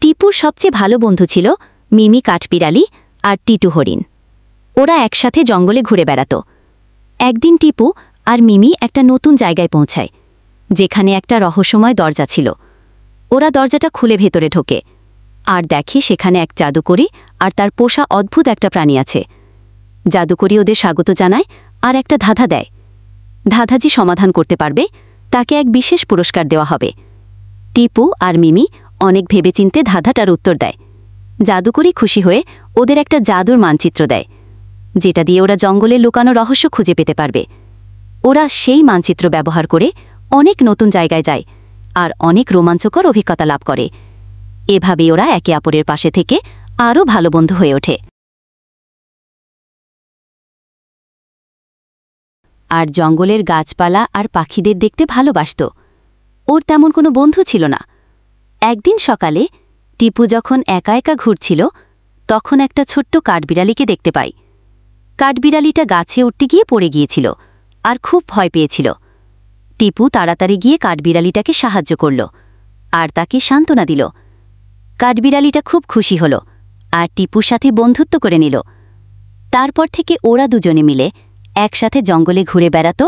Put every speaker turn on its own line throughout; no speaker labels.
টিপুর সবচেয়ে ভালো বন্ধু ছিল মিমি কাঠবিড়ালি আর টিটু হরিণ। ওরা একসাথে জঙ্গলে ঘুরে বেড়াত। একদিন টিপু আর মিমি একটা নতুন জায়গায় পৌঁছায়, যেখানে একটা রহস্যময় দরজা ছিল। ওরা দরজাটা খুলে ভেতরে ঢোকে আর দেখে সেখানে এক জাদুকরি আর তার পোষা অদ্ভুত একটা প্রাণী আছে। জাদুকরি ওদের স্বাগত জানায় আর একটা ধাঁধা দেয়। ধাঁধা যে সমাধান করতে পারবে তাকে এক বিশেষ পুরস্কার দেওয়া হবে। টিপু আর মিমি অনেক ভেবেচিন্তে ধাঁধাটার উত্তর দেয়। জাদুকরি খুশি হয়ে ওদের একটা জাদুর মানচিত্র দেয়, যেটা দিয়ে ওরা জঙ্গলে লুকানো রহস্য খুঁজে পেতে পারবে। ওরা সেই মানচিত্র ব্যবহার করে অনেক নতুন জায়গায় যায় আর অনেক রোমাঞ্চকর অভিজ্ঞতা লাভ করে। এভাবেই ওরা একে অপরের পাশে থেকে আরও ভালো বন্ধু হয়ে ওঠে। আর জঙ্গলের গাছপালা আর পাখিদের দেখতে ভালোবাসত। ওর তেমন কোনো বন্ধু ছিল না। একদিন সকালে টিপু যখন একা একা ঘুরছিল, তখন একটা ছোট্ট কাঠবিড়ালিকে দেখতে পাই। কাঠবিড়ালিটা গাছে উঠতে গিয়ে পড়ে গিয়েছিল আর খুব ভয় পেয়েছিল। টিপু তাড়াতাড়ি গিয়ে কাঠবিড়ালিটাকে সাহায্য করল আর তাকে সান্ত্বনা দিল। কাঠবিড়ালিটা খুব খুশি হল আর টিপুর সাথে বন্ধুত্ব করে নিল। তারপর থেকে ওরা দুজনে মিলে একসাথে জঙ্গলে ঘুরে বেড়াত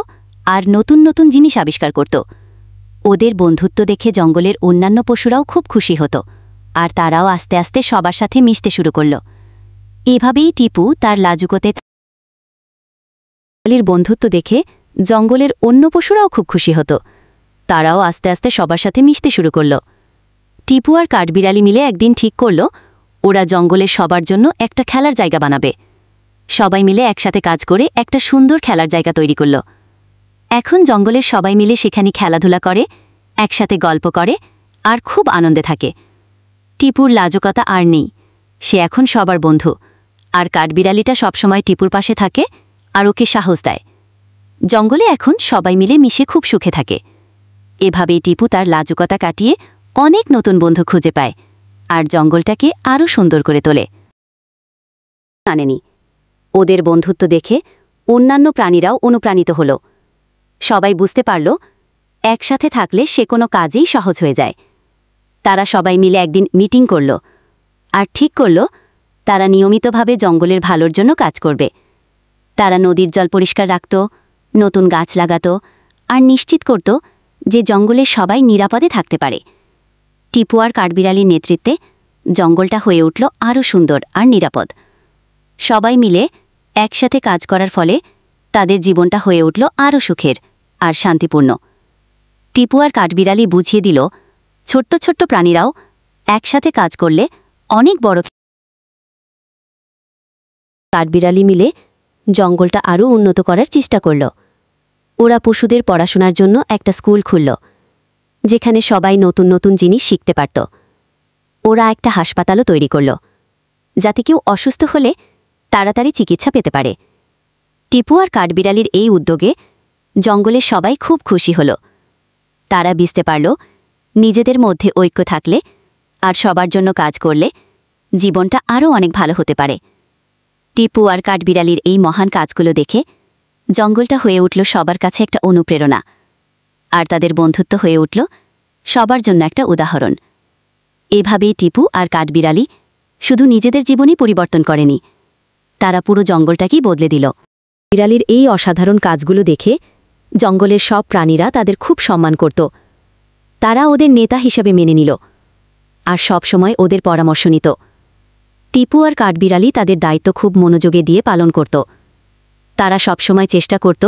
আর নতুন নতুন জিনিস আবিষ্কার করত। ওদের বন্ধুত্ব দেখে জঙ্গলের অন্যান্য পশুরাও খুব খুশি হতো আর তারাও আস্তে আস্তে সবার সাথে মিশতে শুরু করল। এভাবেই টিপু তার লাজুকতে বন্ধুত্ব দেখে জঙ্গলের অন্য পশুরাও খুব খুশি হতো। তারাও আস্তে আস্তে সবার সাথে মিশতে শুরু করল। টিপু আর কাঠবিড়ালি মিলে একদিন ঠিক করল ওরা জঙ্গলের সবার জন্য একটা খেলার জায়গা বানাবে। সবাই মিলে একসাথে কাজ করে একটা সুন্দর খেলার জায়গা তৈরি করল। এখন জঙ্গলের সবাই মিলে সেখানে খেলাধুলা করে, একসাথে গল্প করে আর খুব আনন্দে থাকে। টিপুর লাজুকতা আর নেই, সে এখন সবার বন্ধু। আর কাঠবিড়ালিটা সবসময় টিপুর পাশে থাকে আর ওকে সাহস দেয়। জঙ্গলে এখন সবাই মিলে মিশে খুব সুখে থাকে। এভাবেই টিপু তার লাজুকতা কাটিয়ে অনেক নতুন বন্ধু খুঁজে পায় আর জঙ্গলটাকে আরও সুন্দর করে তোলে। আনেনি ওদের বন্ধুত্ব দেখে অন্যান্য প্রাণীরাও অনুপ্রাণিত হল। সবাই বুঝতে পারল একসাথে থাকলে সে কোনো কাজেই সহজ হয়ে যায়। তারা সবাই মিলে একদিন মিটিং করল আর ঠিক করল তারা নিয়মিতভাবে জঙ্গলের ভালোর জন্য কাজ করবে। তারা নদীর জল পরিষ্কার রাখত, নতুন গাছ লাগাত আর নিশ্চিত করত যে জঙ্গলের সবাই নিরাপদে থাকতে পারে। টিপু আর কাঠবিড়ালির নেতৃত্বে জঙ্গলটা হয়ে উঠল আরও সুন্দর আর নিরাপদ। সবাই মিলে একসাথে কাজ করার ফলে তাদের জীবনটা হয়ে উঠল আরও সুখের আর শান্তিপূর্ণ। টিপু আর কাঠবিড়ালি বুঝিয়ে দিল ছোট্ট ছোট্ট প্রাণীরাও একসাথে কাজ করলে অনেক বড়। কাঠবিড়ালি মিলে জঙ্গলটা আরও উন্নত করার চেষ্টা করল। ওরা পশুদের পড়াশোনার জন্য একটা স্কুল খুলল, যেখানে সবাই নতুন নতুন জিনিস শিখতে পারত। ওরা একটা হাসপাতালও তৈরি করল, যাতে কেউ অসুস্থ হলে তাড়াতাড়ি চিকিৎসা পেতে পারে। টিপু আর কাঠবিড়ালির এই উদ্যোগে জঙ্গলের সবাই খুব খুশি হল। তারা বুঝতে পারল নিজেদের মধ্যে ঐক্য থাকলে আর সবার জন্য কাজ করলে জীবনটা আরও অনেক ভালো হতে পারে। টিপু আর কাঠবিড়ালির এই মহান কাজগুলো দেখে জঙ্গলটা হয়ে উঠল সবার কাছে একটা অনুপ্রেরণা, আর তাদের বন্ধুত্ব হয়ে উঠল সবার জন্য একটা উদাহরণ। এভাবেই টিপু আর কাঠবিড়ালি শুধু নিজেদের জীবনই পরিবর্তন করেনি, তারা পুরো জঙ্গলটাকেই বদলে দিল। বিড়ালির এই অসাধারণ কাজগুলো দেখে জঙ্গলের সব প্রাণীরা তাদের খুব সম্মান করত। তারা ওদের নেতা হিসেবে মেনে নিল আর সব সময় ওদের পরামর্শ নিত। টিপু আর কাঠবিড়ালি তাদের দায়িত্ব খুব মনোযোগে দিয়ে পালন করত। তারা সবসময় চেষ্টা করত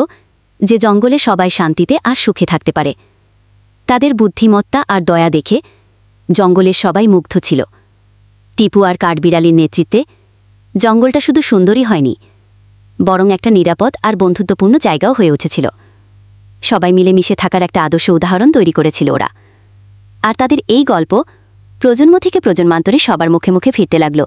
যে জঙ্গলে সবাই শান্তিতে আর সুখে থাকতে পারে। তাদের বুদ্ধিমত্তা আর দয়া দেখে জঙ্গলের সবাই মুগ্ধ ছিল। টিপু আর কাঠবিড়ালির নেতৃত্বে জঙ্গলটা শুধু সুন্দরই হয়নি, বরং একটা নিরাপদ আর বন্ধুত্বপূর্ণ জায়গাও হয়ে উঠেছিল। সবাই মিলেমিশে থাকার একটা আদর্শ উদাহরণ তৈরি করেছিল ওরা। আর তাদের এই গল্প প্রজন্ম থেকে প্রজন্মান্তরে সবার মুখে মুখে ফিরতে লাগল।